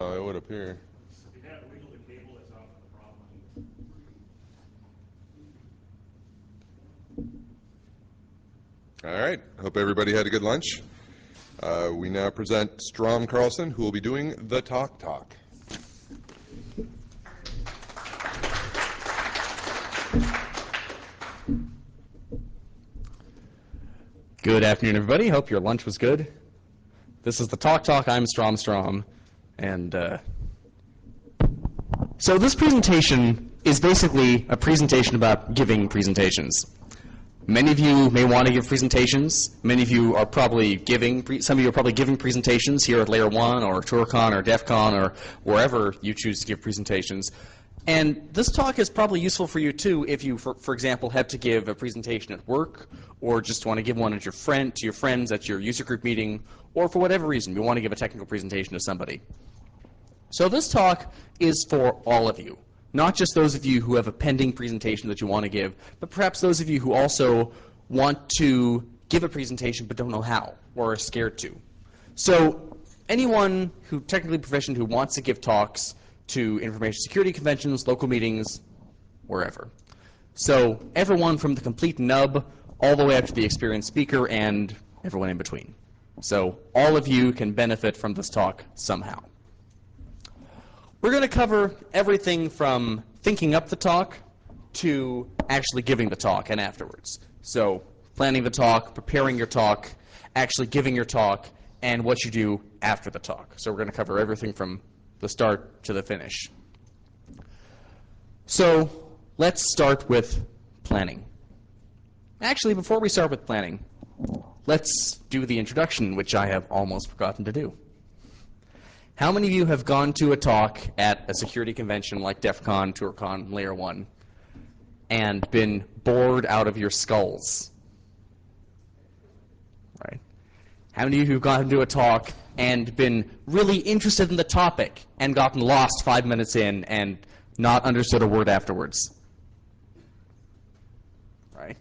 It would appear. If you have to wiggle the cable, that's often the problem. All right. Hope everybody had a good lunch. We now present Strom Carlson, who will be doing the talk. Good afternoon, everybody. Hope your lunch was good. This is the Talk. I'm Strom. And so this presentation is basically a presentation about giving presentations. Many of you may want to give presentations. Many of you are probably some of you are probably giving presentations here at LayerOne or TourCon or DEF CON or wherever you choose to give presentations. And this talk is probably useful for you too if you, for example, have to give a presentation at work, or just want to give one to your friends at your user group meeting, or for whatever reason you want to give a technical presentation to somebody. So this talk is for all of you, not just those of you who have a pending presentation that you want to give, but perhaps those of you who also want to give a presentation but don't know how or are scared to. So anyone who technically proficient who wants to give talks to information security conventions, local meetings, wherever. So everyone from the complete nub all the way up to the experienced speaker and everyone in between. So all of you can benefit from this talk somehow. We're going to cover everything from thinking up the talk to actually giving the talk and afterwards. So planning the talk, preparing your talk, actually giving your talk, and what you do after the talk. So we're going to cover everything from the start to the finish. So let's start with planning. Actually, before we start with planning, let's do the introduction, which I have almost forgotten to do. How many of you have gone to a talk at a security convention like DEF CON, TourCon, LayerOne, and been bored out of your skulls? Right? How many of you have gone to a talk and been really interested in the topic and gotten lost 5 minutes in and not understood a word afterwards? Right?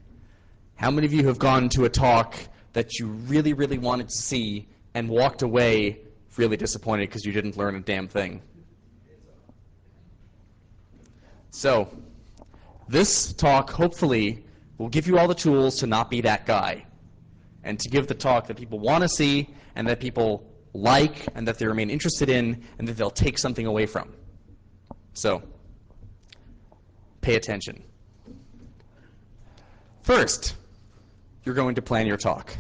How many of you have gone to a talk that you really, really wanted to see and walked away really disappointed because you didn't learn a damn thing? So this talk, hopefully, will give you all the tools to not be that guy and to give the talk that people want to see and that people like and that they remain interested in and that they'll take something away from. So pay attention. First, you're going to plan your talk.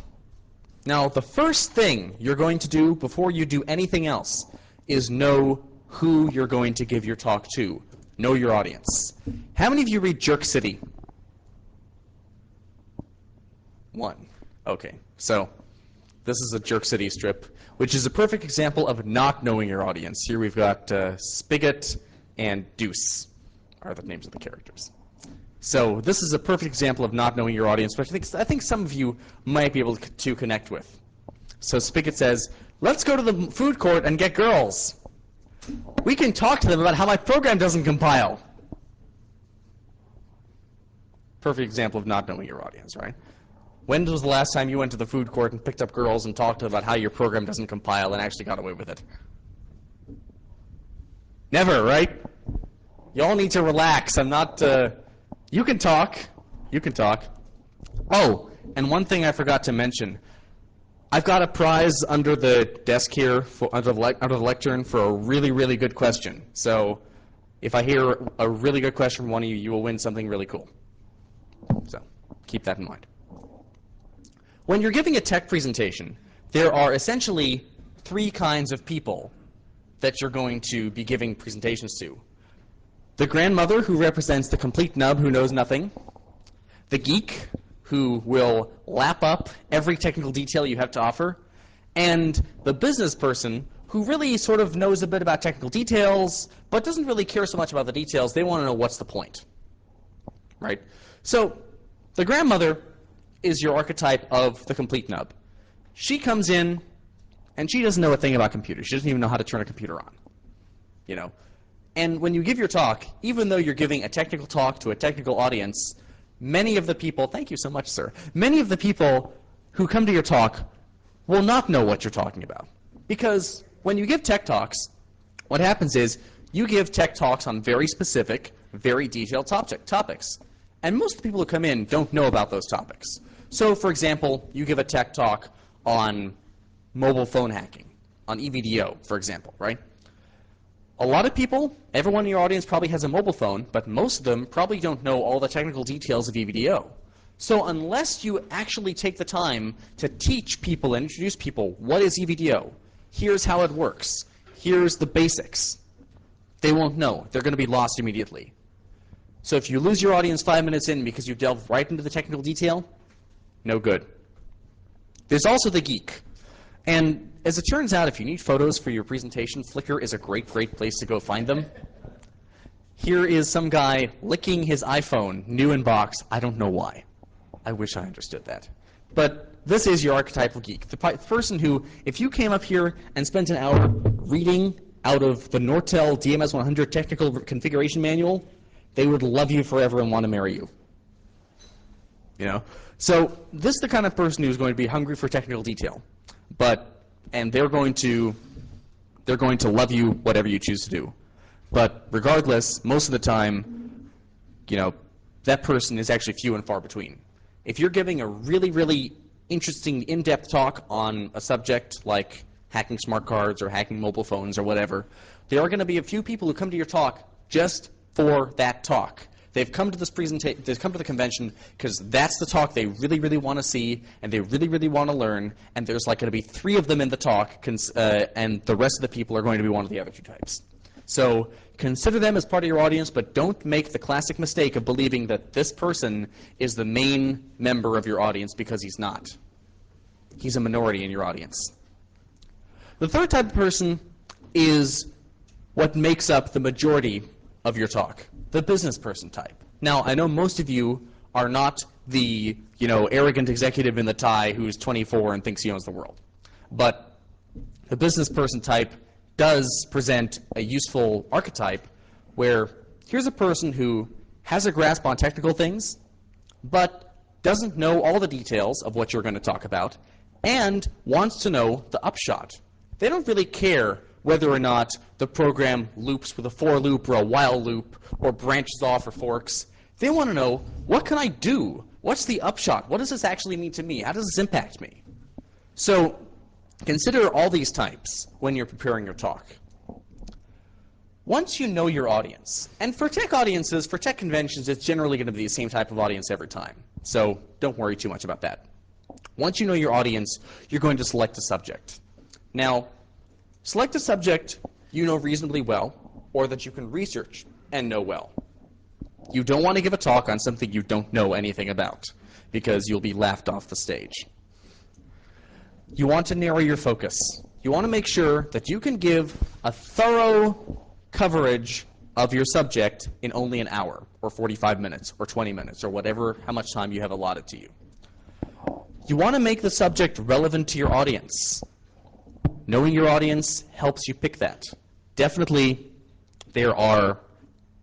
Now, the first thing you're going to do before you do anything else is know who you're going to give your talk to. Know your audience. How many of you read Jerk City? One. Okay, so this is a Jerk City strip, which is a perfect example of not knowing your audience. Here we've got Spigot and Deuce are the names of the characters. So this is a perfect example of not knowing your audience, which I think some of you might be able to connect with. So Spigot says, let's go to the food court and get girls. We can talk to them about how my program doesn't compile. Perfect example of not knowing your audience, right? When was the last time you went to the food court and picked up girls and talked to them about how your program doesn't compile and actually got away with it? Never, right? You all need to relax. I'm not... You can talk. You can talk. Oh, and one thing I forgot to mention. I've got a prize under the desk here, under the lectern, for a really, really good question. So if I hear a really good question from one of you, you will win something really cool. So keep that in mind. When you're giving a tech presentation, there are essentially 3 kinds of people that you're going to be giving presentations to. The grandmother, who represents the complete nub who knows nothing. The geek, who will lap up every technical detail you have to offer. And the business person, who really sort of knows a bit about technical details, but doesn't really care so much about the details. They want to know what's the point. Right? So the grandmother is your archetype of the complete nub. She comes in, and she doesn't know a thing about computers. She doesn't even know how to turn a computer on. You know? And when you give your talk, even though you're giving a technical talk to a technical audience, many of the people, thank you so much, sir, many of the people who come to your talk will not know what you're talking about. Because when you give tech talks, What happens is you give tech talks on very specific, very detailed topics. And most of the people who come in don't know about those topics. So, for example, you give a tech talk on mobile phone hacking, on EVDO, for example, right? A lot of people, everyone in your audience probably has a mobile phone, but most of them probably don't know all the technical details of EVDO. So unless you actually take the time to teach people and introduce people what is EVDO, here's how it works, here's the basics, they won't know. They're going to be lost immediately. So if you lose your audience 5 minutes in because you delve right into the technical detail, no good. There's also the geek. And as it turns out, if you need photos for your presentation, Flickr is a great place to go find them. Here is some guy licking his iPhone, new in box. I don't know why. I wish I understood that. But this is your archetypal geek. The person who, if you came up here and spent an hour reading out of the Nortel DMS100 technical configuration manual, they would love you forever and want to marry you. You know? So this is the kind of person who's going to be hungry for technical detail. And they're going to love you whatever you choose to do. But regardless, most of the time, you know, that person is actually few and far between. If you're giving a really interesting, in-depth talk on a subject like hacking smart cards or hacking mobile phones or whatever, there are going to be a few people who come to your talk just for that talk. They've come to this presentation, they've come to the convention because that's the talk they really want to see and they really want to learn, and there's like going to be 3 of them in the talk, and the rest of the people are going to be one of the other 2 types. So consider them as part of your audience, but don't make the classic mistake of believing that this person is the main member of your audience, because he's not. He's a minority in your audience. The third type of person is what makes up the majority of your talk, the business person type. Now, I know most of you are not the, you know, arrogant executive in the tie who's 24 and thinks he owns the world. But the business person type does present a useful archetype where here's a person who has a grasp on technical things, but doesn't know all the details of what you're going to talk about, and wants to know the upshot. They don't really care whether or not the program loops with a for loop or a while loop or branches off or forks. They want to know, what can I do? What's the upshot? What does this actually mean to me? How does this impact me? So consider all these types when you're preparing your talk. Once you know your audience, and for tech audiences, for tech conventions, it's generally going to be the same type of audience every time. So don't worry too much about that. Once you know your audience, you're going to select a subject. Now, select a subject you know reasonably well, or that you can research and know well. You don't want to give a talk on something you don't know anything about, because you'll be laughed off the stage. You want to narrow your focus. You want to make sure that you can give a thorough coverage of your subject in only an hour, or 45 minutes, or 20 minutes, or whatever, how much time you have allotted to you. You want to make the subject relevant to your audience. Knowing your audience helps you pick that. Definitely, there are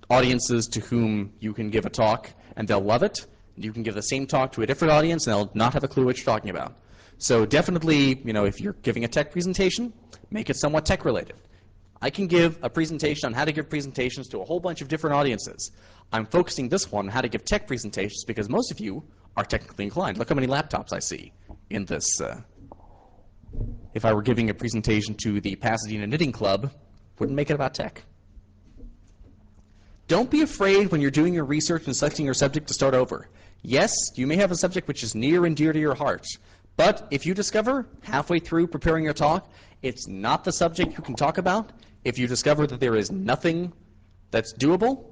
audiences to whom you can give a talk and they'll love it. You can give the same talk to a different audience and they'll not have a clue what you're talking about. So definitely, you know, if you're giving a tech presentation, make it somewhat tech related. I can give a presentation on how to give presentations to a whole bunch of different audiences. I'm focusing this one on how to give tech presentations because most of you are technically inclined. Look how many laptops I see in this. If I were giving a presentation to the Pasadena Knitting Club, wouldn't make it about tech. Don't be afraid when you're doing your research and selecting your subject to start over. Yes, you may have a subject which is near and dear to your heart, but if you discover halfway through preparing your talk it's not the subject you can talk about, if you discover that there is nothing that's doable,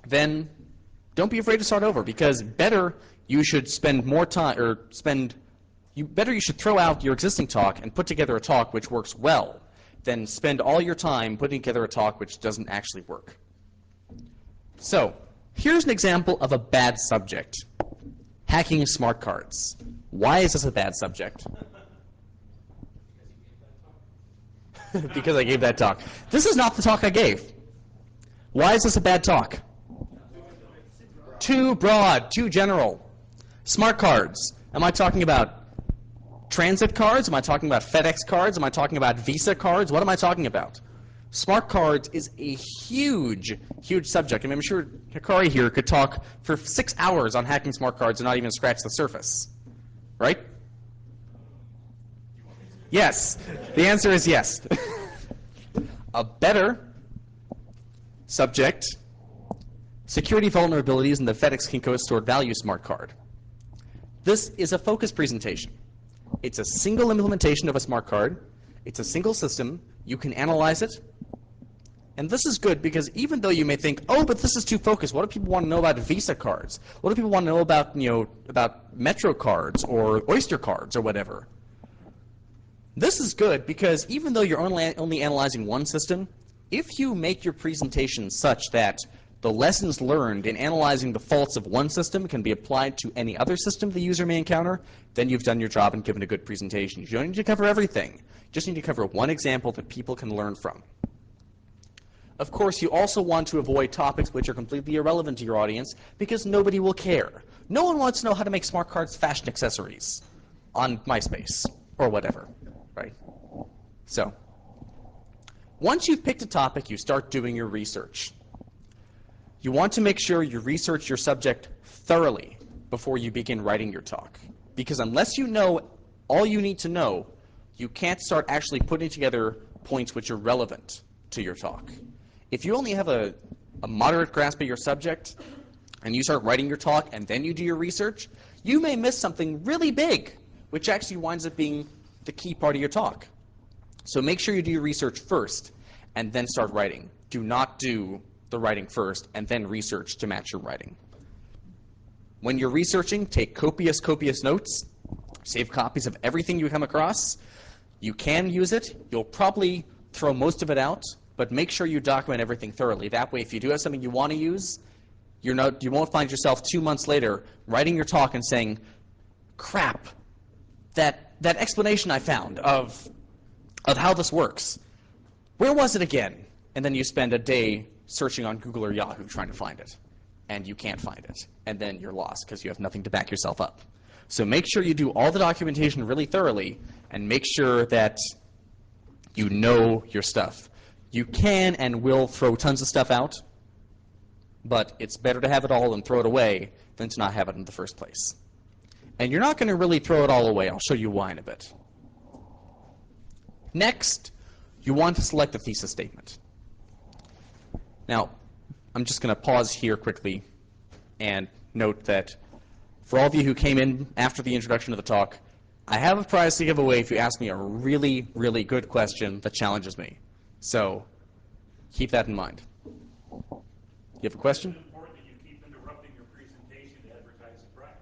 then don't be afraid to start over, because better you should spend more time, or you should throw out your existing talk and put together a talk which works well than spend all your time putting together a talk which doesn't actually work. So, here's an example of a bad subject. Hacking smart cards. Why is this a bad subject? Because I gave that talk. This is not the talk I gave. Why is this a bad talk? Too broad, too general. Smart cards. Am I talking about transit cards? Am I talking about FedEx cards? Am I talking about Visa cards? What am I talking about? Smart cards is a huge, huge subject. I mean, I'm sure Hikari here could talk for 6 hours on hacking smart cards and not even scratch the surface, right? Yes. The answer is yes. A better subject, security vulnerabilities in the FedEx Kinko's stored value smart card. This is a focus presentation. It's a single implementation of a smart card. It's a single system. You can analyze it. And this is good because even though you may think, oh, but this is too focused. What do people want to know about Visa cards? What do people want to know about, about Metro cards or Oyster cards or whatever? This is good because even though you're only analyzing one system, if you make your presentation such that the lessons learned in analyzing the faults of one system can be applied to any other system the user may encounter, then you've done your job and given a good presentation. You don't need to cover everything. You just need to cover one example that people can learn from. Of course, you also want to avoid topics which are completely irrelevant to your audience because nobody will care. No one wants to know how to make smart cards fashion accessories on MySpace or whatever, right? So, once you've picked a topic, you start doing your research. You want to make sure you research your subject thoroughly before you begin writing your talk. Because unless you know all you need to know, you can't start actually putting together points which are relevant to your talk. If you only have a moderate grasp of your subject and you start writing your talk and then you do your research, you may miss something really big, which actually winds up being the key part of your talk. So make sure you do your research first and then start writing. Do not do the writing first and then research to match your writing. When you're researching, take copious, copious notes. Save copies of everything you come across. You can use it. You'll probably throw most of it out, but make sure you document everything thoroughly. That way, if you do have something you want to use, you won't find yourself 2 months later writing your talk and saying, crap, that explanation I found of how this works, where was it again? And then you spend a day searching on Google or Yahoo trying to find it, and you can't find it, and then you're lost because you have nothing to back yourself up. So make sure you do all the documentation really thoroughly, and make sure that you know your stuff. You can and will throw tons of stuff out, but it's better to have it all and throw it away than to not have it in the first place. And you're not going to really throw it all away. I'll show you why in a bit. Next, you want to select a thesis statement. Now, I'm just going to pause here quickly and note that for all of you who came in after the introduction of the talk, I have a prize to give away if you ask me a really, really good question that challenges me. So keep that in mind. You have a question? It's important that you keep interrupting your presentation to advertise the prize.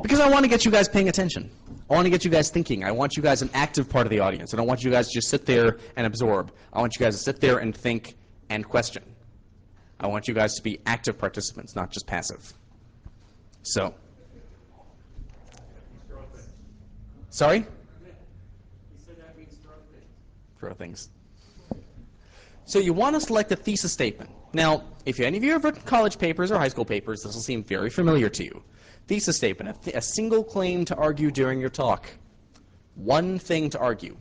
Because I want to get you guys paying attention. I want to get you guys thinking. I want you guys an active part of the audience. I don't want you guys to just sit there and absorb. I want you guys to sit there and think and question. I want you guys to be active participants, not just passive. So. Sorry? He said that means throw things. Throw things. So you want to select a thesis statement. Now, if any of you have written college papers or high school papers, this will seem very familiar to you. Thesis statement, a single claim to argue during your talk. One thing to argue.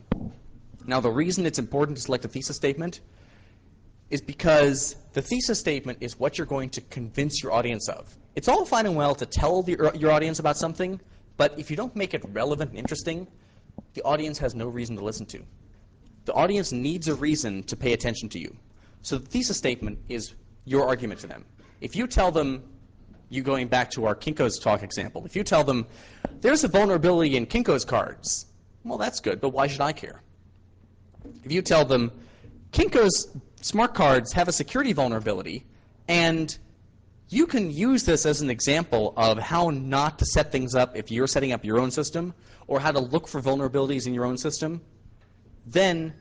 Now, the reason it's important to select a thesis statement is because the thesis statement is what you're going to convince your audience of. It's all fine and well to tell your audience about something, but if you don't make it relevant and interesting, the audience has no reason to listen to. The audience needs a reason to pay attention to you. So the thesis statement is your argument to them. If you tell them, you going back to our Kinko's talk example, if you tell them, there's a vulnerability in Kinko's cards, well, that's good, but why should I care? If you tell them, Kinko's smart cards have a security vulnerability, and you can use this as an example of how not to set things up if you're setting up your own system, or how to look for vulnerabilities in your own system, then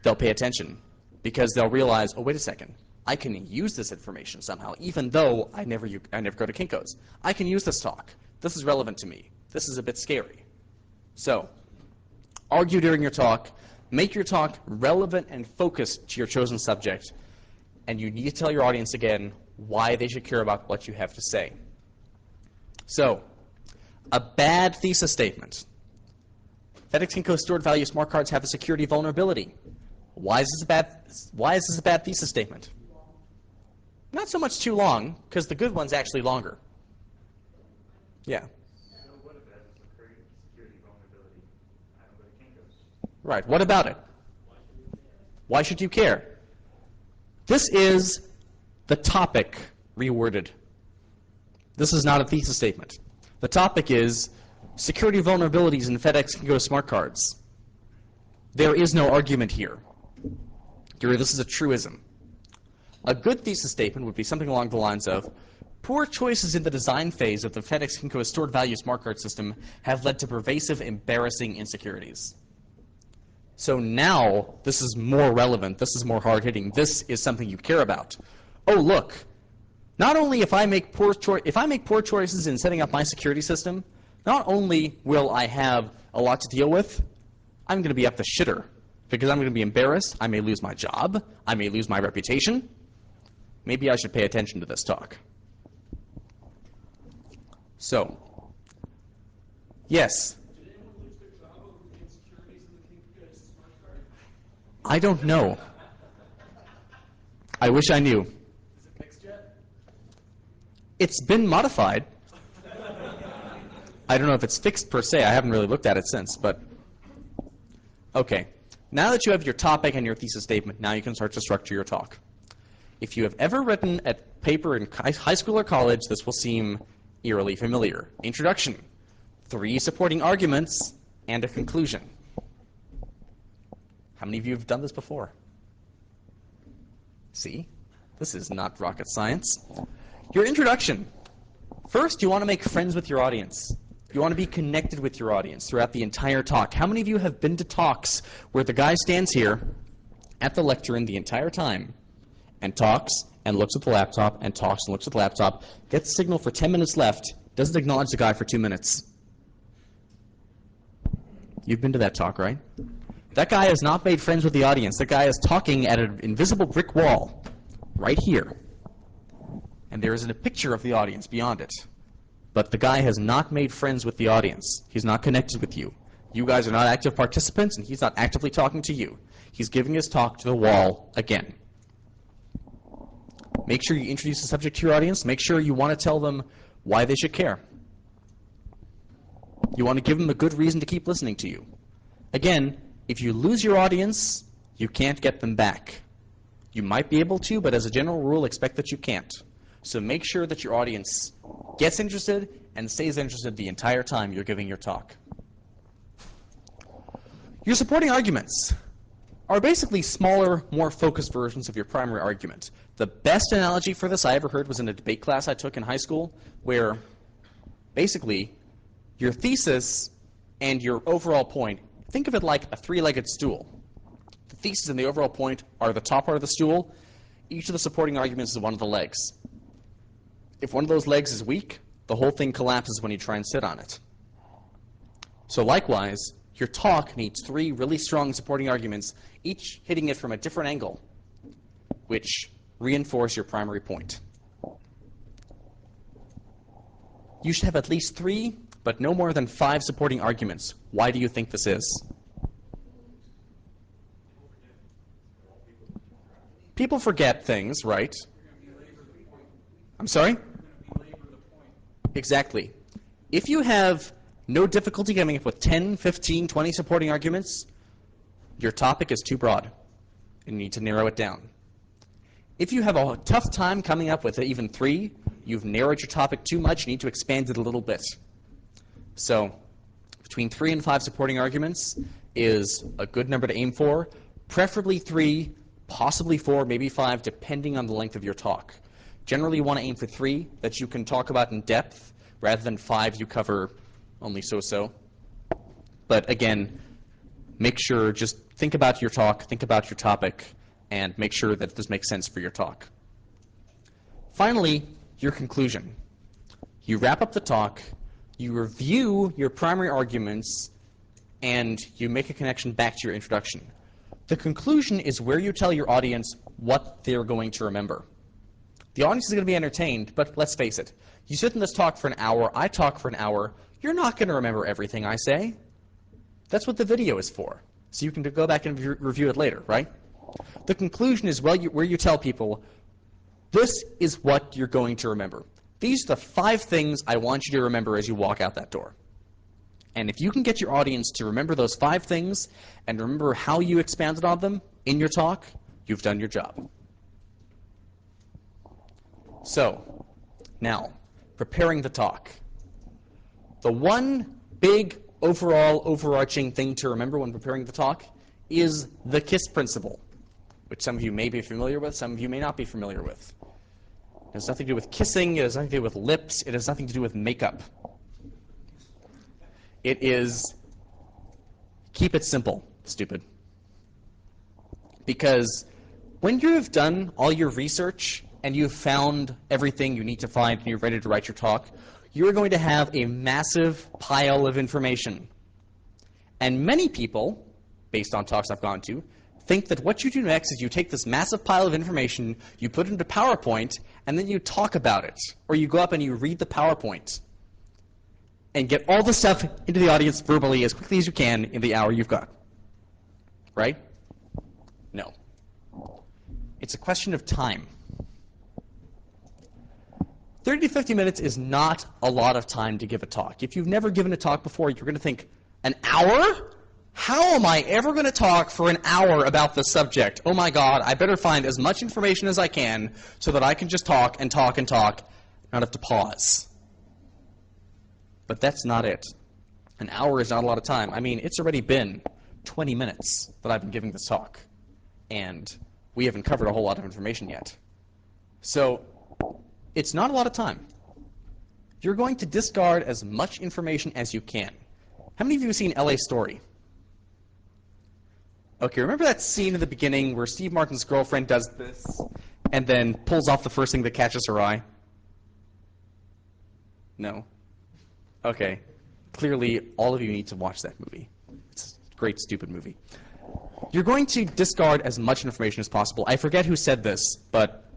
they'll pay attention, because they'll realize, oh, wait a second, I can use this information somehow, even though I never go to Kinko's. I can use this talk. This is relevant to me. This is a bit scary. So, argue during your talk. Make your talk relevant and focused to your chosen subject. And you need to tell your audience again why they should care about what you have to say. So, A bad thesis statement. FedEx Kinko stored value smart cards have a security vulnerability. Why is this a bad thesis statement? Not so much too long, because the good one's actually longer. Yeah. What if that is a security vulnerability? I don't go to Kinko's. Right. What about it? Why should you care? This is the topic reworded. This is not a thesis statement. The topic is security vulnerabilities in FedEx Kinko smart cards. There is no argument here. This is a truism. A good thesis statement would be something along the lines of, poor choices in the design phase of the FedEx Kinko stored value smart card system have led to pervasive, embarrassing insecurities. So now this is more relevant, this is more hard-hitting, this is something you care about. Oh, look, not only if I make poor choices in setting up my security system, not only will I have a lot to deal with, I'm going to be up the shitter because I'm going to be embarrassed. I may lose my job. I may lose my reputation. Maybe I should pay attention to this talk. So, yes. Did anyone lose their job over the insecurities in the Kinko smart card? I don't know. I wish I knew. Is it fixed yet? It's been modified. I don't know if it's fixed per se. I haven't really looked at it since, but okay. Now that you have your topic and your thesis statement, now you can start to structure your talk. If you have ever written a paper in high school or college, this will seem eerily familiar. Introduction, 3 supporting arguments, and a conclusion. How many of you have done this before? See? This is not rocket science. Your introduction. First, you want to make friends with your audience. You want to be connected with your audience throughout the entire talk. How many of you have been to talks where the guy stands here at the lectern the entire time and talks and looks at the laptop and talks and looks at the laptop, gets the signal for 10 minutes left, doesn't acknowledge the guy for 2 minutes? You've been to that talk, right? That guy has not made friends with the audience. That guy is talking at an invisible brick wall right here. And there isn't a picture of the audience beyond it. But the guy has not made friends with the audience. He's not connected with you. You guys are not active participants, and he's not actively talking to you. He's giving his talk to the wall again. Make sure you introduce the subject to your audience. Make sure you want to tell them why they should care. You want to give them a good reason to keep listening to you. Again, if you lose your audience, you can't get them back. You might be able to, but as a general rule, expect that you can't. So make sure that your audience gets interested and stays interested the entire time you're giving your talk. Your supporting arguments are basically smaller, more focused versions of your primary argument. The best analogy for this I ever heard was in a debate class I took in high school, where basically your thesis and your overall point, think of it like a 3-legged stool. The thesis and the overall point are the top part of the stool. Each of the supporting arguments is one of the legs. If one of those legs is weak, the whole thing collapses when you try and sit on it. So likewise, your talk needs 3 really strong supporting arguments, each hitting it from a different angle, which reinforce your primary point. You should have at least 3, but no more than 5 supporting arguments. Why do you think this is? People forget things, right? I'm sorry? Exactly. If you have no difficulty coming up with 10, 15, 20 supporting arguments, your topic is too broad, and you need to narrow it down. If you have a tough time coming up with even 3, you've narrowed your topic too much, you need to expand it a little bit. So between 3 and 5 supporting arguments is a good number to aim for, preferably 3, possibly 4, maybe 5, depending on the length of your talk. Generally, you want to aim for 3 that you can talk about in depth, rather than 5 you cover only so-so. But again, make sure, just think about your talk, think about your topic, and make sure that this makes sense for your talk. Finally, your conclusion. You wrap up the talk, you review your primary arguments, and you make a connection back to your introduction. The conclusion is where you tell your audience what they're going to remember. The audience is going to be entertained, but let's face it. You sit in this talk for an hour, I talk for an hour, You're not going to remember everything I say. That's what the video is for. So you can go back and review it later, right? The conclusion is where you tell people, this is what you're going to remember. These are the 5 things I want you to remember as you walk out that door. And if you can get your audience to remember those 5 things and remember how you expanded on them in your talk, you've done your job. So, now, preparing the talk. The one big overall overarching thing to remember when preparing the talk is the KISS principle, which some of you may be familiar with, some of you may not be familiar with. It has nothing to do with kissing, it has nothing to do with lips, it has nothing to do with makeup. It is, keep it simple, stupid. Because when you have done all your research and you've found everything you need to find and you're ready to write your talk, you're going to have a massive pile of information. And many people, based on talks I've gone to, think that what you do next is you take this massive pile of information, you put it into PowerPoint, and then you talk about it. Or you go up and you read the PowerPoint and get all the stuff into the audience verbally as quickly as you can in the hour you've got. Right? No. It's a question of time. 30 to 50 minutes is not a lot of time to give a talk. If you've never given a talk before, you're going to think, an hour? How am I ever going to talk for an hour about the subject? Oh my God, I better find as much information as I can so that I can just talk and talk and talk, not have to pause. But that's not it. An hour is not a lot of time. I mean, it's already been 20 minutes that I've been giving this talk, and we haven't covered a whole lot of information yet. So it's not a lot of time. You're going to discard as much information as you can. How many of you have seen LA Story? Okay, remember that scene in the beginning where Steve Martin's girlfriend does this and then pulls off the first thing that catches her eye? No? Okay. Clearly, all of you need to watch that movie. It's a great, stupid movie. You're going to discard as much information as possible. I forget who said this, but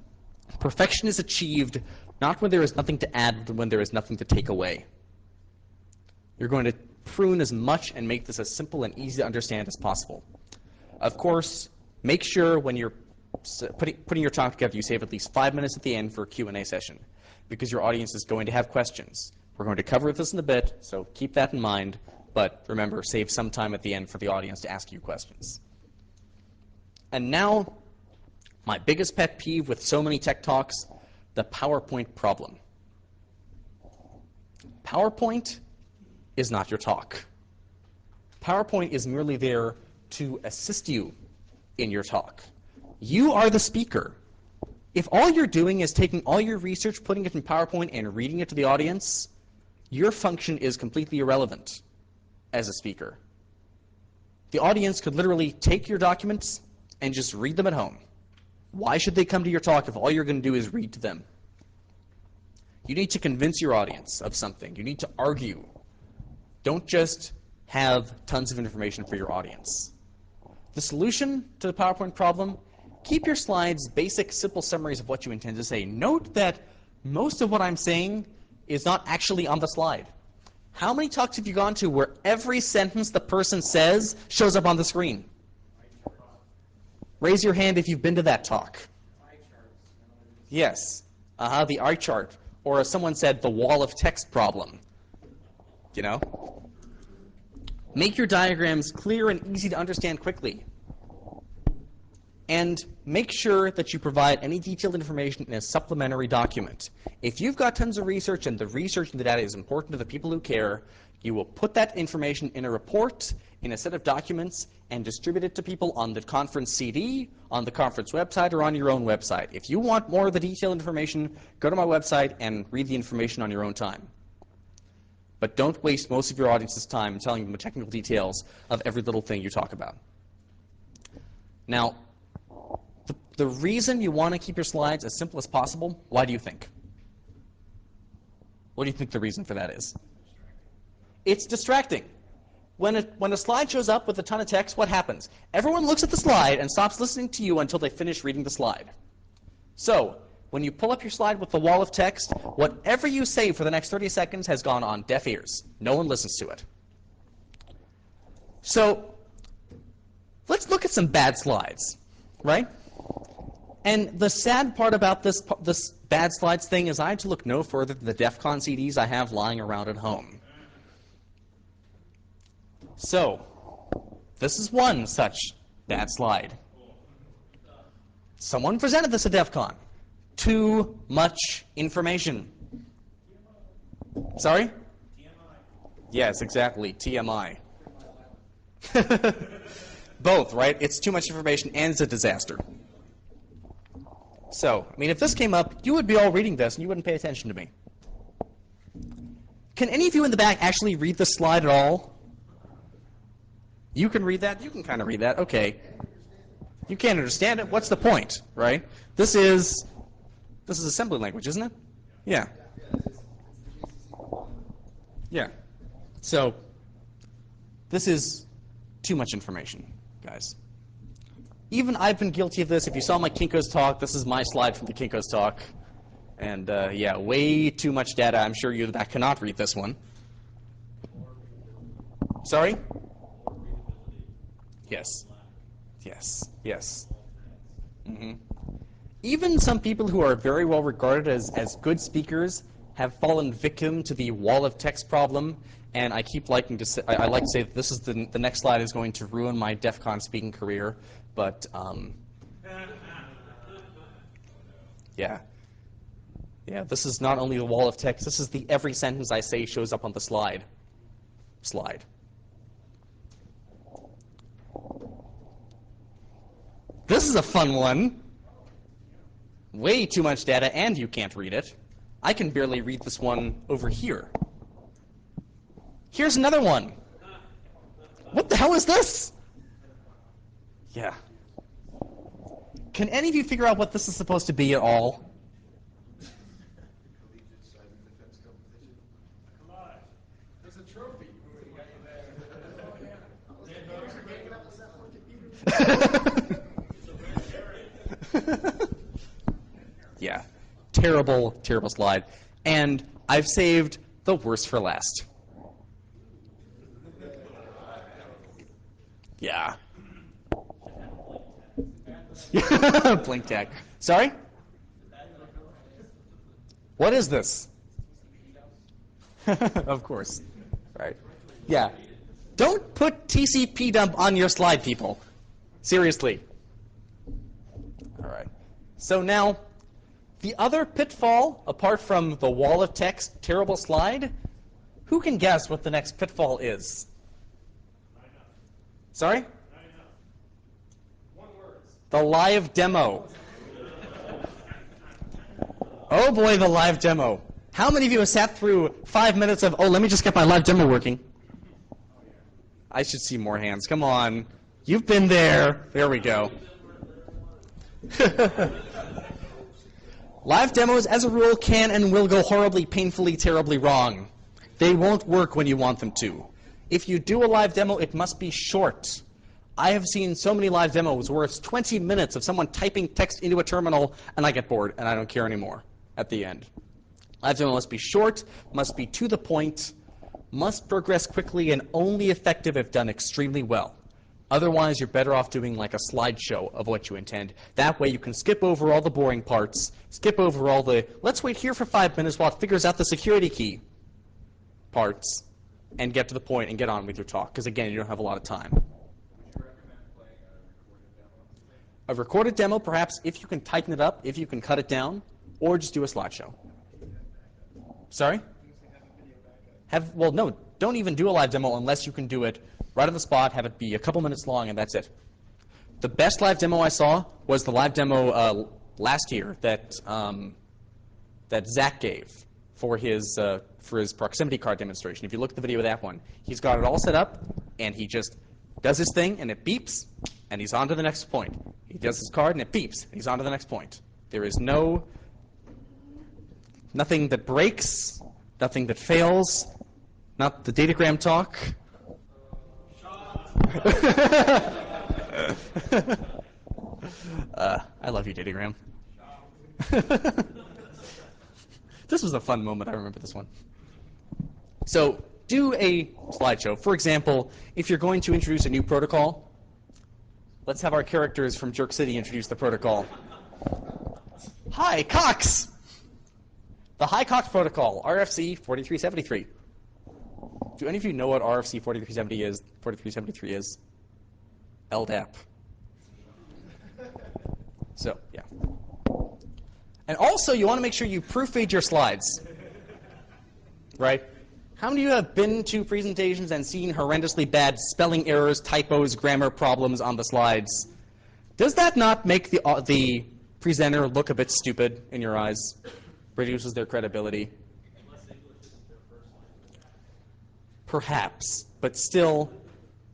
perfection is achieved not when there is nothing to add, but when there is nothing to take away. You're going to prune as much and make this as simple and easy to understand as possible. Of course, make sure when you're putting your talk together, you save at least 5 minutes at the end for a Q&A session, because your audience is going to have questions. We're going to cover this in a bit, so keep that in mind. But remember, save some time at the end for the audience to ask you questions. And now, my biggest pet peeve with so many tech talks, the PowerPoint problem. PowerPoint is not your talk. PowerPoint is merely there to assist you in your talk. You are the speaker. If all you're doing is taking all your research, putting it in PowerPoint, and reading it to the audience, your function is completely irrelevant as a speaker. The audience could literally take your documents and just read them at home. Why should they come to your talk if all you're going to do is read to them? You need to convince your audience of something. You need to argue. Don't just have tons of information for your audience. The solution to the PowerPoint problem, keep your slides basic, simple summaries of what you intend to say. Note that most of what I'm saying is not actually on the slide. How many talks have you gone to where every sentence the person says shows up on the screen? Raise your hand if you've been to that talk. Yes, the eye chart. Or as someone said, the wall of text problem. You know? Make your diagrams clear and easy to understand quickly. And make sure that you provide any detailed information in a supplementary document. If you've got tons of research and the research and the data is important to the people who care, you will put that information in a report, in a set of documents, and distribute it to people on the conference CD, on the conference website, or on your own website. If you want more of the detailed information, go to my website and read the information on your own time. But don't waste most of your audience's time telling them the technical details of every little thing you talk about. Now, the reason you want to keep your slides as simple as possible, why do you think? What do you think the reason for that is? It's distracting. When a slide shows up with a ton of text, what happens? Everyone looks at the slide and stops listening to you until they finish reading the slide. So When you pull up your slide with the wall of text, whatever you say for the next 30 seconds has gone on deaf ears. No one listens to it. So let's look at some bad slides, right? And the sad part about this bad slides thing is I had to look no further than the DEF CON CDs I have lying around at home. So this is one such bad slide. Someone presented this at DEF CON. Too much information. Sorry? Yes, exactly, TMI. Both, right? It's too much information and it's a disaster. So, I mean, if this came up, you would be all reading this and you wouldn't pay attention to me. Can any of you in the back actually read the slide at all? You can read that? You can kind of read that. Okay. You can't understand it. What's the point, right? This is assembly language, isn't it? Yeah. Yeah. So, this is too much information, guys. Even I've been guilty of this. If you saw my Kinko's talk, this is my slide from the Kinko's talk. And yeah, way too much data. I'm sure you that cannot read this one. Sorry? Yes. Yes. Yes. Mm-hmm. Even some people who are very well regarded as good speakers have fallen victim to the wall of text problem. And I keep liking to say, I like to say that this is the next slide is going to ruin my DEF CON speaking career. But yeah. Yeah, this is not only the wall of text, this is the every sentence I say shows up on the slide. This is a fun one. Way too much data and you can't read it. I can barely read this one over here. Here's another one. What the hell is this? Yeah. Can any of you figure out what this is supposed to be at all? Come on. There's a trophy. Yeah. Terrible, terrible slide. And I've saved the worst for last. Yeah. Blink tag. Sorry? What is this? Of course. Right. Yeah. Don't put TCP dump on your slide, people. Seriously. All right. So now, the other pitfall, apart from the wall of text, terrible slide, who can guess what the next pitfall is? Sorry? The live demo. Oh boy, the live demo. How many of you have sat through 5 minutes of, oh, let me just get my live demo working? I should see more hands. Come on. You've been there. There we go. Live demos, as a rule, can and will go horribly, painfully, terribly wrong. They won't work when you want them to. If you do a live demo, it must be short. I have seen so many live demos where it's 20 minutes of someone typing text into a terminal, and I get bored, and I don't care anymore at the end. Live demo must be short, must be to the point, must progress quickly, and only effective if done extremely well. Otherwise, you're better off doing like a slideshow of what you intend. That way you can skip over all the boring parts, skip over all the, let's wait here for 5 minutes while it figures out the security key parts, and get to the point and get on with your talk, because again, you don't have a lot of time. A recorded demo, perhaps, if you can tighten it up, if you can cut it down, or just do a slideshow. Sorry? Well, no, don't even do a live demo unless you can do it right on the spot, have it be a couple minutes long, and that's it. The best live demo I saw was the live demo last year that Zach gave for his proximity card demonstration. If you look at the video of that one, he's got it all set up, and he just does his thing, and it beeps, and he's on to the next point. He does his card, and it beeps, and he's on to the next point. There is nothing that breaks, nothing that fails, not the datagram talk. I love you, datagram. This was a fun moment. I remember this one. So do a slideshow. For example, if you're going to introduce a new protocol, let's have our characters from Jerk City introduce the protocol. Hi, Cox! The High Cox protocol, RFC 4373. Do any of you know what RFC 4373 is? LDAP. So, yeah. And also, you want to make sure you proofread your slides. Right? How many of you have been to presentations and seen horrendously bad spelling errors, typos, grammar problems on the slides? Does that not make the presenter look a bit stupid in your eyes? Reduces their credibility? Perhaps. But still,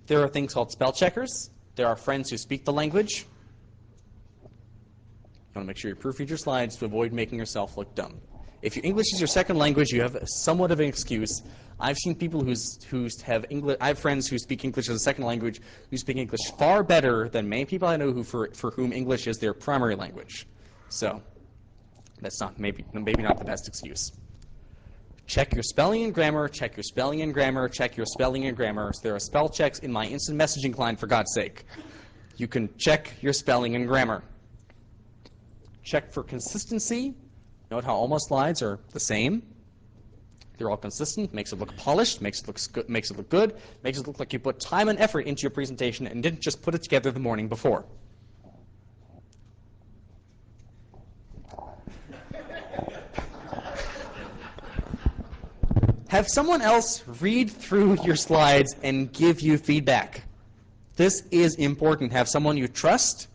there are things called spell checkers. There are friends who speak the language. You want to make sure you proofread your slides to avoid making yourself look dumb. If your English is your second language, you have somewhat of an excuse. I've seen people I have friends who speak English as a second language who speak English far better than many people I know for whom English is their primary language. So that's not maybe not the best excuse. Check your spelling and grammar, check your spelling and grammar, check your spelling and grammar. So there are spell checks in my instant messaging client, for God's sake. You can check your spelling and grammar. Check for consistency. Note how all my slides are the same. They're all consistent, makes it look polished, makes it look good, makes it look like you put time and effort into your presentation and didn't just put it together the morning before. Have someone else read through your slides and give you feedback. This is important. Have someone you trust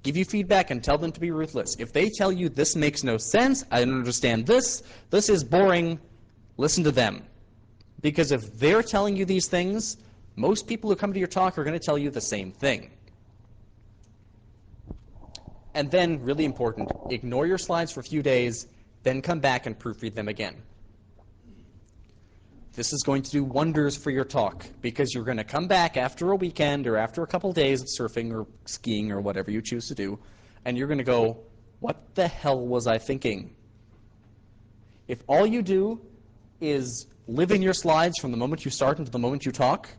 give you feedback and tell them to be ruthless. If they tell you this makes no sense, I don't understand this is boring, listen to them. Because if they're telling you these things, most people who come to your talk are going to tell you the same thing. And then, really important, ignore your slides for a few days, then come back and proofread them again. This is going to do wonders for your talk because you're going to come back after a weekend or after a couple days of surfing or skiing or whatever you choose to do, and you're going to go, what the hell was I thinking? If all you do is live in your slides from the moment you start until the moment you talk,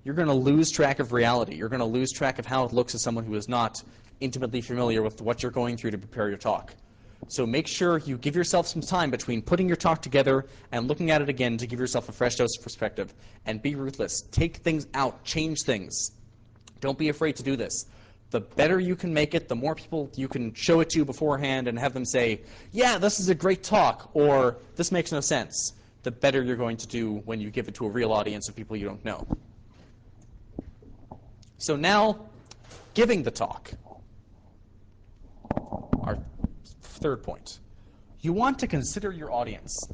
you're going to lose track of reality. You're going to lose track of how it looks as someone who is not intimately familiar with what you're going through to prepare your talk. So make sure you give yourself some time between putting your talk together and looking at it again to give yourself a fresh dose of perspective. And be ruthless. Take things out. Change things. Don't be afraid to do this. The better you can make it, the more people you can show it to beforehand and have them say, yeah, this is a great talk, or this makes no sense, the better you're going to do when you give it to a real audience of people you don't know. So now, giving the talk. Our third point. You want to consider your audience.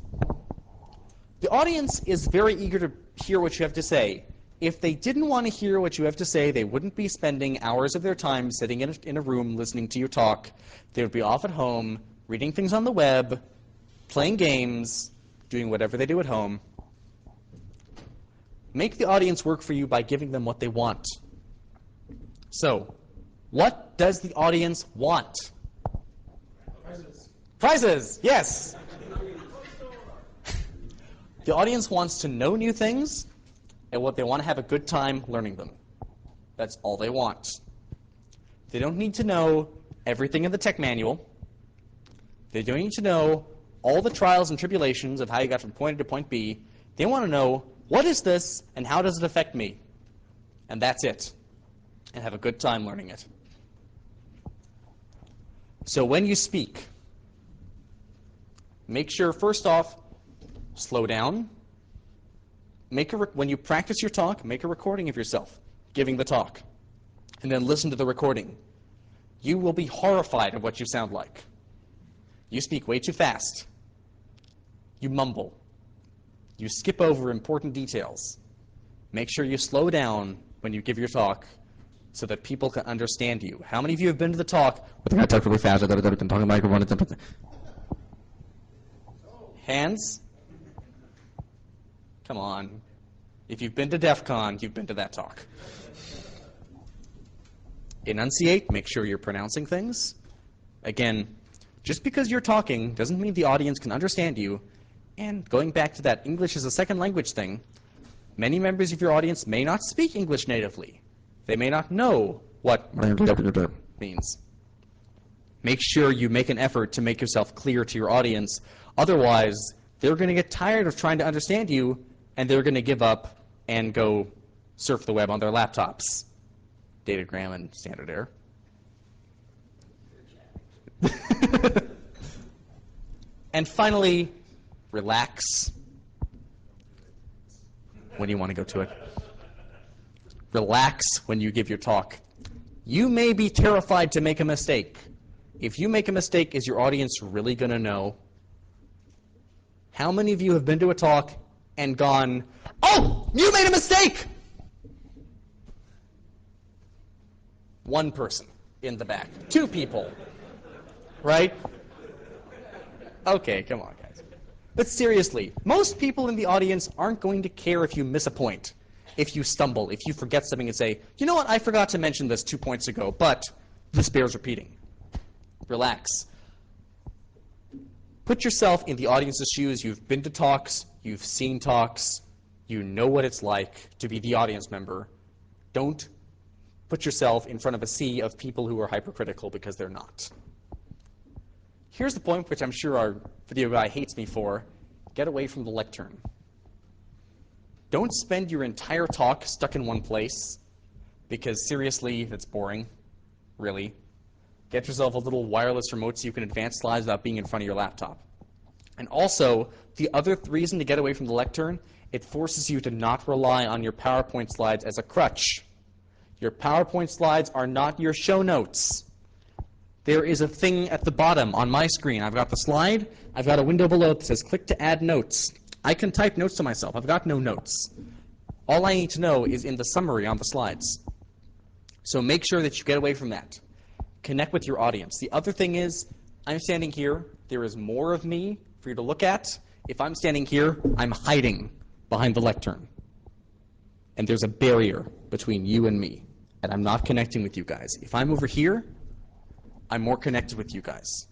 The audience is very eager to hear what you have to say. If they didn't want to hear what you have to say, they wouldn't be spending hours of their time sitting in a room listening to you talk. They would be off at home, reading things on the web, playing games, doing whatever they do at home. Make the audience work for you by giving them what they want. So, what does the audience want? Prizes. Prizes, yes. The audience wants to know new things, and what they want to have a good time learning them. That's all they want. They don't need to know everything in the tech manual. They don't need to know all the trials and tribulations of how you got from point A to point B. They want to know, what is this, and how does it affect me? And that's it. And have a good time learning it. So when you speak, make sure, first off, slow down. When you practice your talk, make a recording of yourself giving the talk, and then listen to the recording. You will be horrified at what you sound like. You speak way too fast. You mumble. You skip over important details. Make sure you slow down when you give your talk so that people can understand you. How many of you have been to the talk? I think I talked really fast. I've been talking microphone. Hands? Come on. If you've been to DEF CON, you've been to that talk. Enunciate. Make sure you're pronouncing things. Again, Just because you're talking doesn't mean the audience can understand you. And going back to that English is a second language thing, many members of your audience may not speak English natively. They may not know what means. Make sure you make an effort to make yourself clear to your audience. Otherwise, they're going to get tired of trying to understand you, and they're going to give up and go surf the web on their laptops. Datagram and standard error. And finally, relax when you want to go to it. Relax when you give your talk. You may be terrified to make a mistake. If you make a mistake, is your audience really going to know? How many of you have been to a talk and gone, "Oh, you made a mistake"? One person in the back. 2 people. Right? Okay, come on, guys. But seriously, most people in the audience aren't going to care if you miss a point, if you stumble, if you forget something and say, "You know what, I forgot to mention this 2 points ago, but this bears repeating." Relax. Put yourself in the audience's shoes. You've been to talks, you've seen talks, you know what it's like to be the audience member. Don't put yourself in front of a sea of people who are hypercritical, because they're not. Here's the point which I'm sure our video guy hates me for. Get away from the lectern. Don't spend your entire talk stuck in one place, because seriously, that's boring, really. Get yourself a little wireless remote so you can advance slides without being in front of your laptop. And also, the other reason to get away from the lectern, it forces you to not rely on your PowerPoint slides as a crutch. Your PowerPoint slides are not your show notes. There is a thing at the bottom on my screen. I've got the slide. I've got a window below that says click to add notes. I can type notes to myself. I've got no notes. All I need to know is in the summary on the slides. So make sure that you get away from that. Connect with your audience. The other thing is, I'm standing here. There is more of me for you to look at. If I'm standing here, I'm hiding behind the lectern. And there's a barrier between you and me. And I'm not connecting with you guys. If I'm over here, I'm more connected with you guys.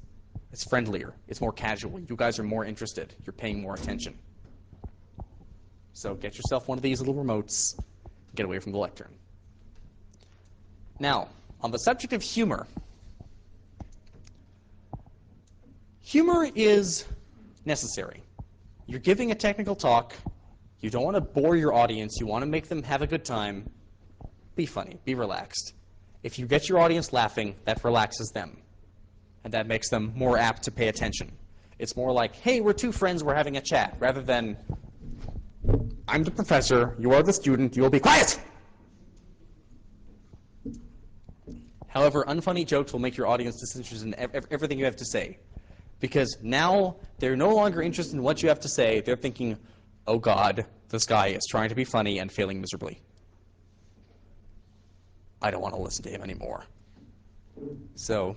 It's friendlier. It's more casual. You guys are more interested. You're paying more attention. So get yourself one of these little remotes. Get away from the lectern. Now, on the subject of humor, humor is necessary. You're giving a technical talk. You don't want to bore your audience. You want to make them have a good time. Be funny. Be relaxed. If you get your audience laughing, that relaxes them. And that makes them more apt to pay attention. It's more like, "Hey, we're 2 friends, we're having a chat," rather than, "I'm the professor, you are the student, you will be quiet." However, unfunny jokes will make your audience disinterested in everything you have to say. Because now they're no longer interested in what you have to say. They're thinking, "Oh God, this guy is trying to be funny and failing miserably. I don't want to listen to him anymore." So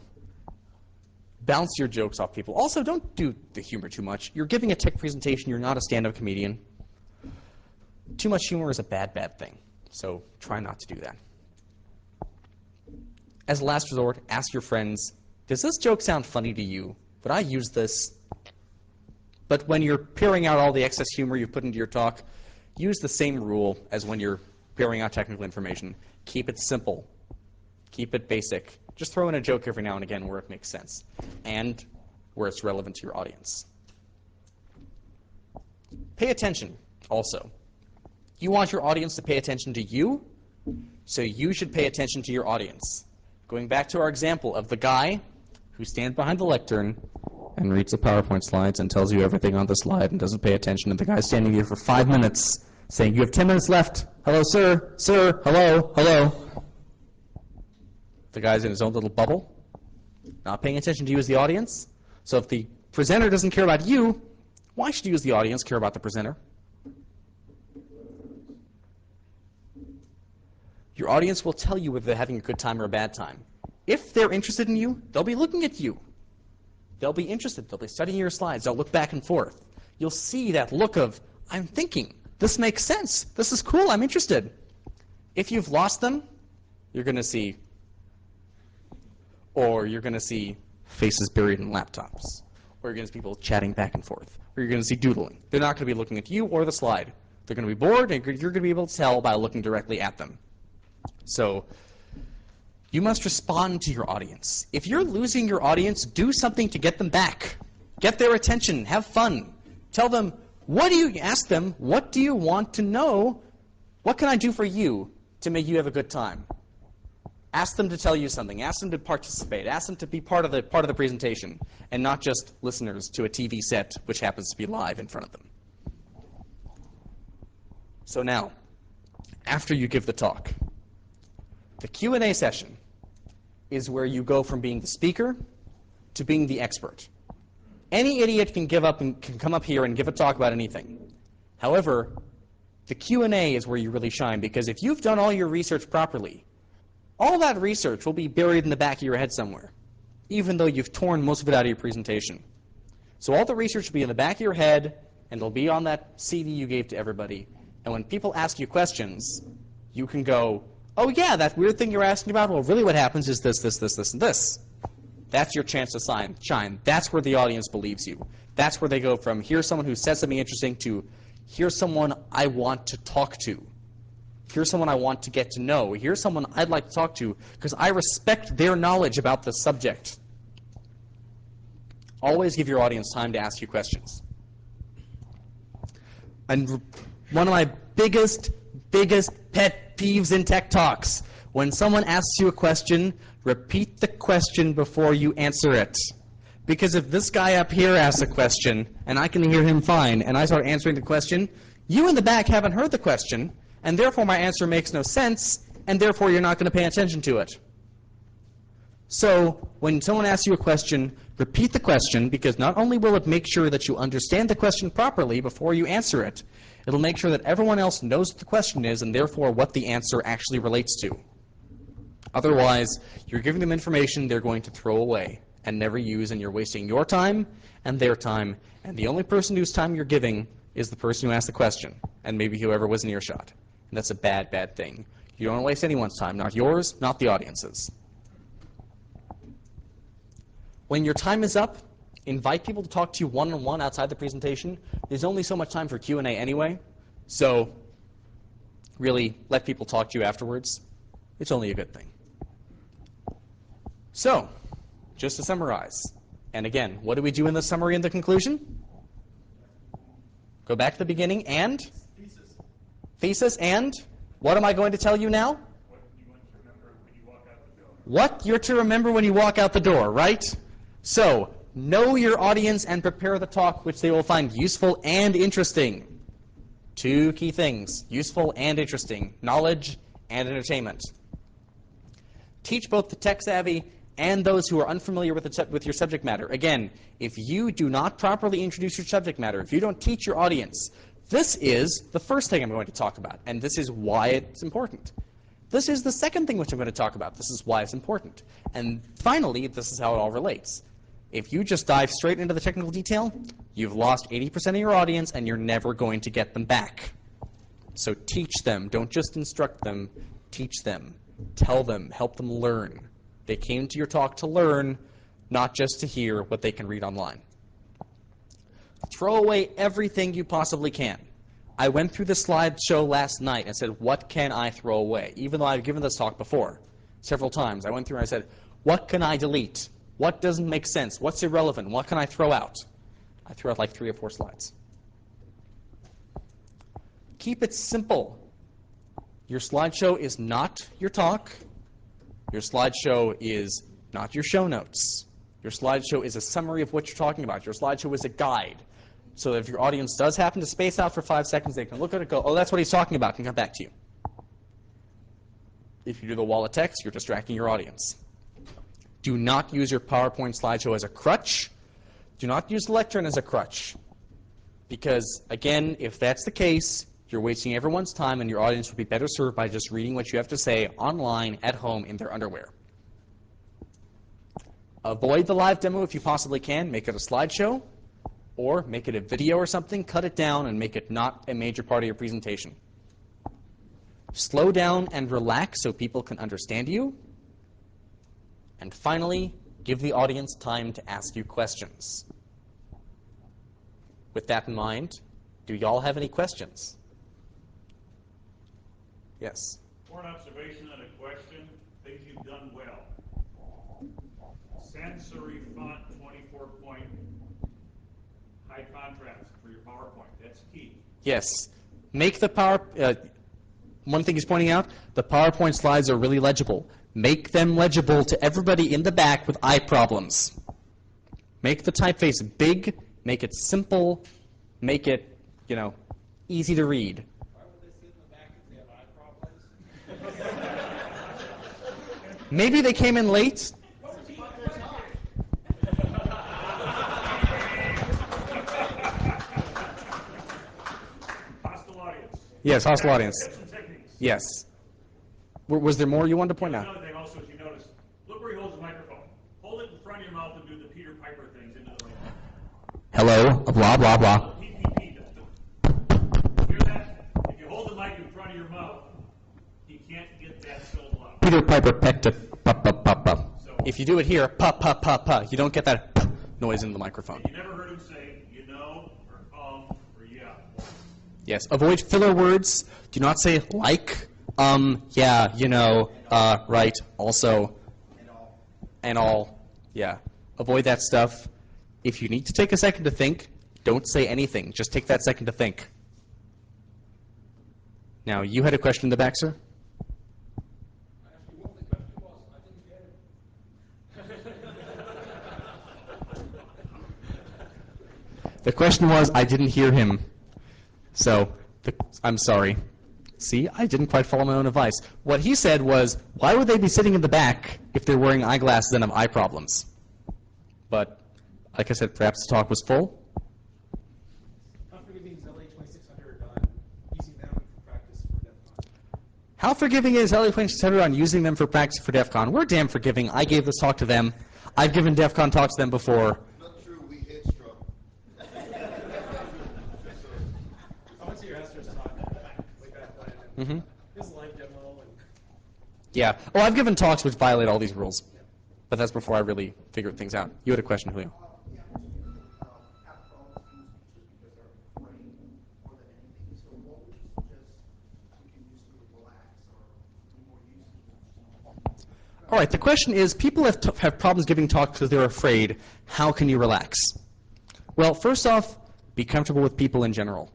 bounce your jokes off people. Also, don't do the humor too much. You're giving a tech presentation. You're not a stand-up comedian. Too much humor is a bad, bad thing. So try not to do that. As a last resort, ask your friends, "Does this joke sound funny to you? Would I use this?" But when you're paring out all the excess humor you put into your talk, use the same rule as when you're paring out technical information. Keep it simple. Keep it basic. Just throw in a joke every now and again where it makes sense and where it's relevant to your audience. Pay attention also. You want your audience to pay attention to you, so you should pay attention to your audience. Going back to our example of the guy who stands behind the lectern and reads the PowerPoint slides and tells you everything on the slide and doesn't pay attention, and the guy standing there for 5 minutes saying, "You have 10 minutes left. Hello, sir. Sir. Hello. Hello." The guy's in his own little bubble, not paying attention to you as the audience. So if the presenter doesn't care about you, why should you as the audience care about the presenter? Your audience will tell you whether they're having a good time or a bad time. If they're interested in you, they'll be looking at you. They'll be interested. They'll be studying your slides. They'll look back and forth. You'll see that look of, "I'm thinking. This makes sense. This is cool. I'm interested." If you've lost them, you're going to see, or you're going to see faces buried in laptops. Or you're going to see people chatting back and forth. Or you're going to see doodling. They're not going to be looking at you or the slide. They're going to be bored, and you're going to be able to tell by looking directly at them. So you must respond to your audience. If you're losing your audience, do something to get them back. Get their attention. Have fun. Tell them, ask them, what do you want to know? What can I do for you to make you have a good time? Ask them to tell you something. Ask them to participate. Ask them to be part of the presentation, and not just listeners to a TV set which happens to be live in front of them. So now, after you give the talk, the Q&A session is where you go from being the speaker to being the expert. Any idiot can come up here and give a talk about anything. However, the Q&A is where you really shine, because if you've done all your research properly, all that research will be buried in the back of your head somewhere, even though you've torn most of it out of your presentation. So all the research will be in the back of your head, and it'll be on that CD you gave to everybody. And when people ask you questions, you can go, oh yeah, that weird thing you're asking about, well, really what happens is this, this, this, this, and this. That's your chance to shine. That's where the audience believes you. That's where they go from, here's someone who said something interesting, to here's someone I want to talk to. Here's someone I want to get to know. Here's someone I'd like to talk to because I respect their knowledge about the subject. Always give your audience time to ask you questions. And one of my biggest pet peeves in tech talks, when someone asks you a question, repeat the question before you answer it. Because if this guy up here asks a question, and I can hear him fine, and I start answering the question, you in the back haven't heard the question, and therefore my answer makes no sense, and therefore you're not going to pay attention to it. So when someone asks you a question, repeat the question, because not only will it make sure that you understand the question properly before you answer it, it'll make sure that everyone else knows what the question is and therefore what the answer actually relates to. Otherwise, you're giving them information they're going to throw away and never use, and you're wasting your time and their time, and the only person whose time you're giving is the person who asked the question, and maybe whoever was in earshot. And that's a bad, bad thing. You don't want to waste anyone's time, not yours, not the audience's. When your time is up, invite people to talk to you one-on-one outside the presentation. There's only so much time for Q&A anyway, so really let people talk to you afterwards. It's only a good thing. So, just to summarize, and again, what do we do in the summary and the conclusion? Go back to the beginning and? Thesis and? What am I going to tell you now? What you're to remember when you walk out the door, right? So, know your audience and prepare the talk which they will find useful and interesting. Two key things, useful and interesting, knowledge and entertainment. Teach both the tech-savvy and those who are unfamiliar with your subject matter. Again, if you do not properly introduce your subject matter, if you don't teach your audience, this is the first thing I'm going to talk about, and this is why it's important. This is the second thing which I'm going to talk about. This is why it's important. And finally, this is how it all relates. If you just dive straight into the technical detail, you've lost 80% of your audience, and you're never going to get them back. So teach them. Don't just instruct them. Teach them. Tell them. Help them learn. They came to your talk to learn, not just to hear what they can read online. Throw away everything you possibly can. I went through the slideshow last night and said, what can I throw away? Even though I've given this talk before, several times. I went through and I said, what can I delete? What doesn't make sense? What's irrelevant? What can I throw out? I threw out like 3 or 4 slides. Keep it simple. Your slideshow is not your talk. Your slideshow is not your show notes. Your slideshow is a summary of what you're talking about. Your slideshow is a guide. So that if your audience does happen to space out for 5 seconds, they can look at it, go, oh, that's what he's talking about, and come back to you. If you do the wall of text, you're distracting your audience. Do not use your PowerPoint slideshow as a crutch. Do not use the lectern as a crutch. Because, again, if that's the case, you're wasting everyone's time, and your audience would be better served by just reading what you have to say online, at home, in their underwear. Avoid the live demo if you possibly can. Make it a slideshow, or make it a video or something. Cut it down and make it not a major part of your presentation. Slow down and relax so people can understand you. And finally, Give the audience time to ask you questions. With that in mind, do y'all have any questions? Yes. For an observation and a question, things you've done well. Sans serif font, 24-point, high contrast for your PowerPoint. That's key. Yes. Make the one thing he's pointing out, the PowerPoint slides are really legible. Make them legible to everybody in the back with eye problems. Make the typeface big, make it simple, make it, easy to read. Why would they sit in the back if they have eye problems? Maybe they came in late. Hostile audience. Yes, hostile audience. Tips and techniques. Yes. Was there more you wanted to point out? Another thing also, as you notice, look where he holds the microphone. Hold it in front of your mouth and do the Peter Piper things into the microphone. Hello, blah, blah, blah. PPP. Hear that? If you hold the mic in front of your mouth, he can't get that syllable out. Peter Piper pecked to pa pa pa pa. If you do it here, pa pa pa pa, you don't get that noise in the microphone. You never heard him say, or or yeah. Yes, avoid filler words. Do not say like, yeah, right, also, and all. Yeah, avoid that stuff. If you need to take a second to think, don't say anything. Just take that second to think. Now, you had a question in the back, sir? Actually, what the question was, I didn't get it. The question was, I didn't hear him. So, I'm sorry. See, I didn't quite follow my own advice. What he said was, why would they be sitting in the back if they're wearing eyeglasses and have eye problems? But, like I said, perhaps the talk was full. How forgiving is LA2600 on using them for practice for DEF CON? How forgiving is LA2600 on using them for practice for DEF CON? We're damn forgiving. I gave this talk to them. I've given DEF CON talks to them before. Not true, we hate Strom. I went to your Esther's talk way back when. Mm-hmm. This is a live demo. And Yeah. Oh, I've given talks which violate all these rules. But that's before I really figured things out. You had a question, Julio. Yeah, have problems using just because they're afraid more than anything. So what would you suggest we can use to relax or be more used to? All right, the question is, people have problems giving talks because they're afraid. How can you relax? Well, first off, be comfortable with people in general.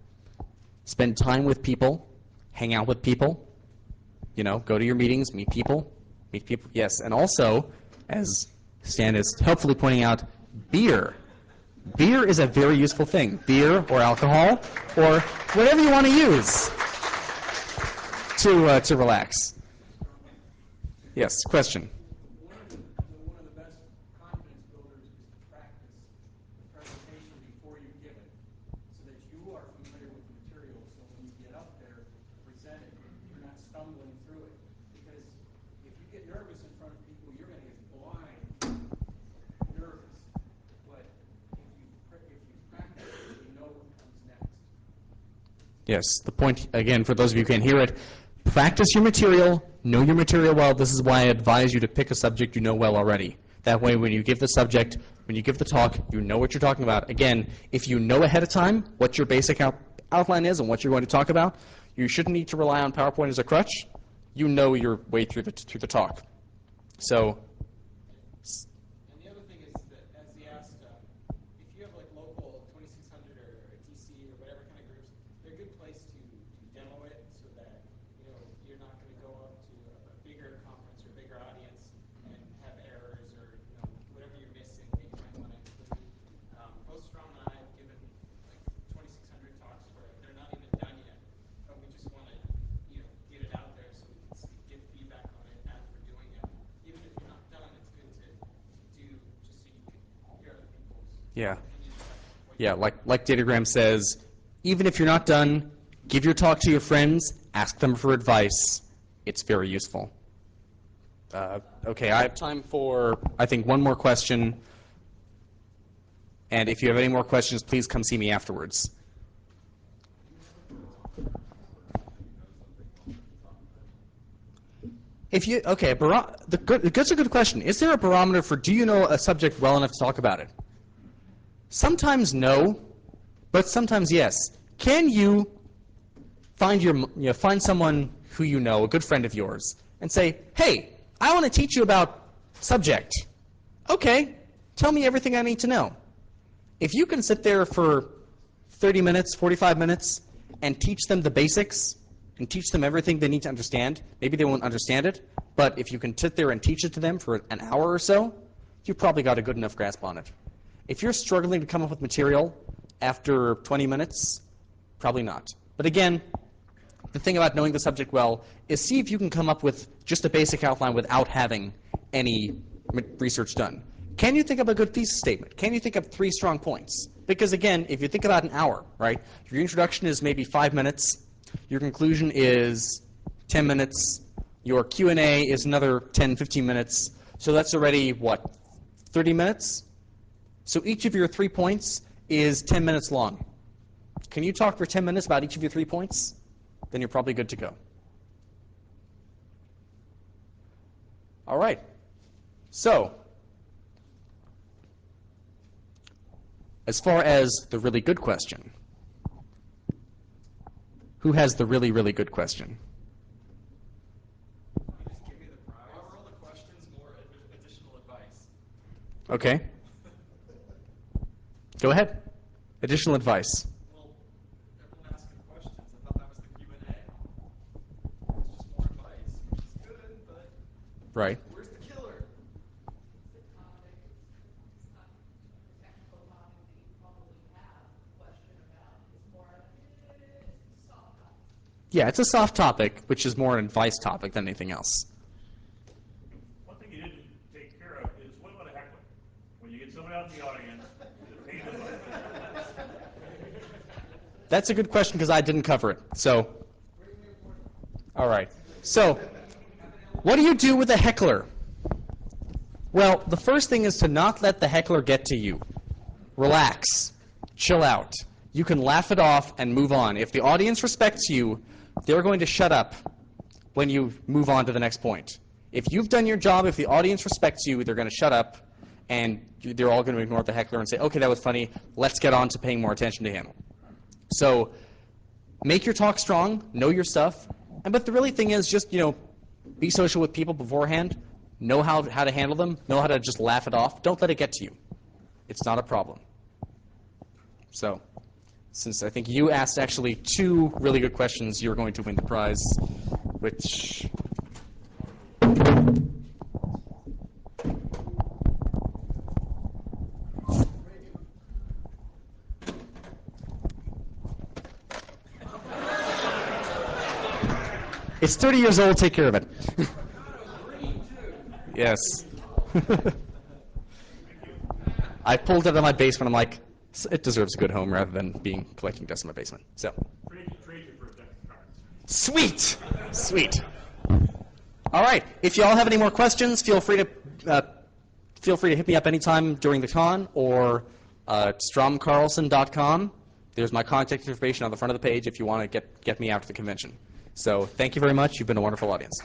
Spend time with people. Hang out with people. Go to your meetings, meet people. Yes, and also, as Stan is helpfully pointing out, beer. Beer is a very useful thing. Beer or alcohol or whatever you want to use to relax. Yes, question. one of the best confidence builders is to practice the presentation before you give it, so that you are familiar with the material. So when you get up there to present it, you're not stumbling through it. Because if you get nervous in front of people, you're going to get blind nervous. But if you practice, you know what comes next. Yes, the point, again, for those of you who can't hear it, practice your material, know your material well. This is why I advise you to pick a subject you know well already. That way, when you give the subject, when you give the talk, you know what you're talking about. Again, if you know ahead of time what your basic outline is and what you're going to talk about, you shouldn't need to rely on PowerPoint as a crutch. You know your way through the talk. So, And the other thing is that, as he asked, if you have like local 2600 or DC or whatever kind of groups, they're a good place to demo it so that you're not going to go up to a bigger conference or a bigger audience and have errors or whatever you're missing that you might want to include. Both Strom and I have given like 2600 talks where they're not even done yet, but we just want to get it out there so we can get feedback on it as we're doing it. Even if you're not done, it's good to do just so you can hear other people's yeah. opinions. Yeah, like Datagram says, even if you're not done, give your talk to your friends, ask them for advice. It's very useful. Okay, I have time for, I think, one more question. And if you have any more questions, please come see me afterwards. If you, okay, that's a good question. Is there a barometer for do you know a subject well enough to talk about it? Sometimes no, but sometimes yes. Can you find find someone who you know, a good friend of yours, and say, hey, I want to teach you about subject. Okay, tell me everything I need to know. If you can sit there for 30 minutes, 45 minutes, and teach them the basics, and teach them everything they need to understand, maybe they won't understand it, but if you can sit there and teach it to them for an hour or so, you've probably got a good enough grasp on it. If you're struggling to come up with material after 20 minutes, probably not. But again, the thing about knowing the subject well is see if you can come up with just a basic outline without having any research done. Can you think of a good thesis statement? Can you think of 3 strong points? Because again, if you think about an hour, right, your introduction is maybe 5 minutes, your conclusion is 10 minutes, your Q&A is another 10, 15 minutes, so that's already, what, 30 minutes? So each of your 3 points is 10 minutes long. Can you talk for 10 minutes about each of your 3 points? Then you're probably good to go. All right. So, as far as the really good question, who has the really, really good question? Just give me the prize. However, all the questions, more additional advice. Okay. Go ahead. Additional advice. Well, everyone asking questions. I thought that was the Q&A. It's just more advice, which is good, but Right. where's the killer? The topic, it's not a technical topic that you probably have a question about. It's more of a soft topic. Yeah, it's a soft topic, which is more an advice topic than anything else. One thing you didn't take care of is what about a heckler? When you get someone out in the audience, the pain in the butt. That's a good question because I didn't cover it. So, all right. So, what do you do with a heckler? Well, the first thing is to not let the heckler get to you. Relax. Chill out. You can laugh it off and move on. If the audience respects you, they're going to shut up when you move on to the next point. If you've done your job, if the audience respects you, they're going to shut up, and they're all going to ignore the heckler and say, okay, that was funny. Let's get on to paying more attention to him. So make your talk strong. Know your stuff. But the really thing is just, be social with people beforehand. Know how to handle them. Know how to just laugh it off. Don't let it get to you. It's not a problem. So, since I think you asked actually 2 really good questions, you're going to win the prize, which... It's 30 years old, take care of it. Yes. I pulled it out of my basement. I'm like, it deserves a good home rather than being collecting dust in my basement. So, Trade you for a deck of cards. sweet, sweet. All right. If you all have any more questions, feel free to hit me up anytime during the con or stromcarlson.com. There's my contact information on the front of the page if you want to get me out to the convention. So, thank you very much. You've been a wonderful audience.